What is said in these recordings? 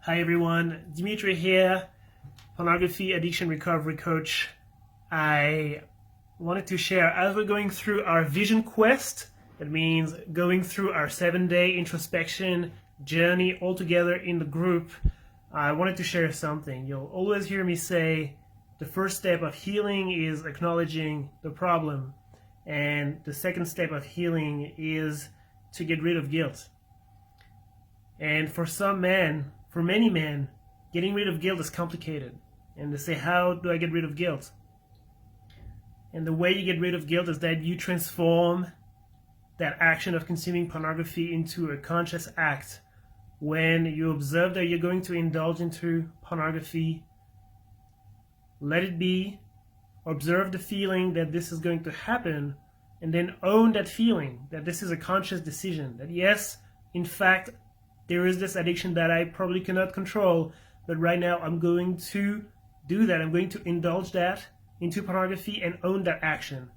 Hi everyone, Dimitri here, Pornography Addiction Recovery Coach. I wanted to share, as we're going through our vision quest, that means going through our 7-day introspection journey all together in the group, I wanted to share something. You'll always hear me say the first step of healing is acknowledging the problem, and the second step of healing is to get rid of guilt. And for many men, getting rid of guilt is complicated. And they say, how do I get rid of guilt? And the way you get rid of guilt is that you transform that action of consuming pornography into a conscious act. When you observe that you're going to indulge into pornography, let it be, observe the feeling that this is going to happen, and then own that feeling, that this is a conscious decision, that yes, in fact, there is this addiction that I probably cannot control, but right now I'm going to do that. I'm going to indulge that into pornography and own that action.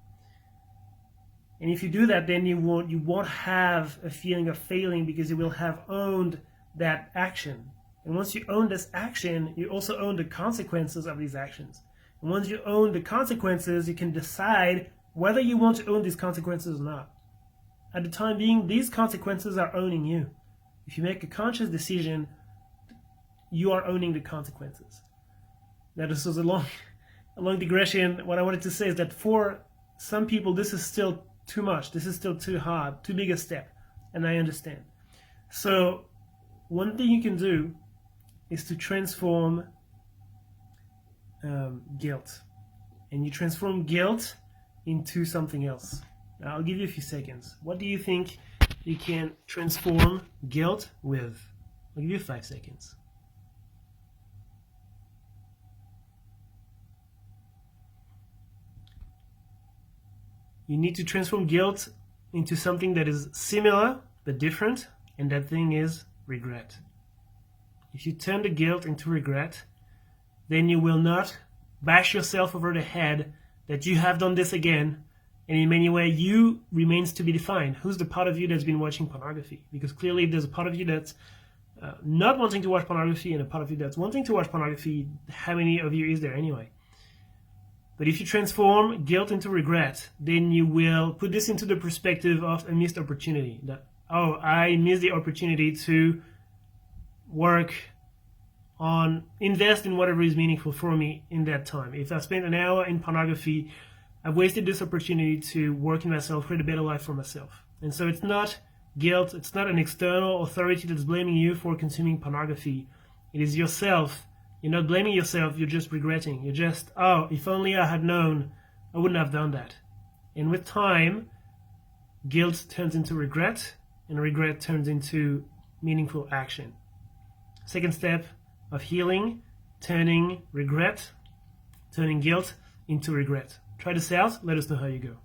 And if you do that, then you won't have a feeling of failing, because you will have owned that action. And once you own this action, you also own the consequences of these actions. And once you own the consequences, you can decide whether you want to own these consequences or not. At the time being, these consequences are owning you. If you make a conscious decision, you are owning the consequences. Now, this was a long digression. What I wanted to say is that for some people, this is still too much. This is still too hard, too big a step, and I understand. So one thing you can do is to transform guilt. And you transform guilt into something else. Now, I'll give you a few seconds. What do you think you can transform guilt with? I'll give you 5 seconds. You need to transform guilt into something that is similar but different, and that thing is regret. If you turn the guilt into regret, then you will not bash yourself over the head that you have done this again. And in many ways, you remains to be defined. Who's the part of you that's been watching pornography? Because clearly there's a part of you that's not wanting to watch pornography and a part of you that's wanting to watch pornography. How many of you is there anyway? But if you transform guilt into regret, then you will put this into the perspective of a missed opportunity. That, oh, I missed the opportunity to invest in whatever is meaningful for me in that time. If I spent an hour in pornography, I've wasted this opportunity to work in myself, create a better life for myself. And so it's not guilt, it's not an external authority that's blaming you for consuming pornography. It is yourself. You're not blaming yourself, you're just regretting. You're just, oh, if only I had known, I wouldn't have done that. And with time, guilt turns into regret, and regret turns into meaningful action. Second step of healing, turning guilt into regret. Try this out, let us know how you go.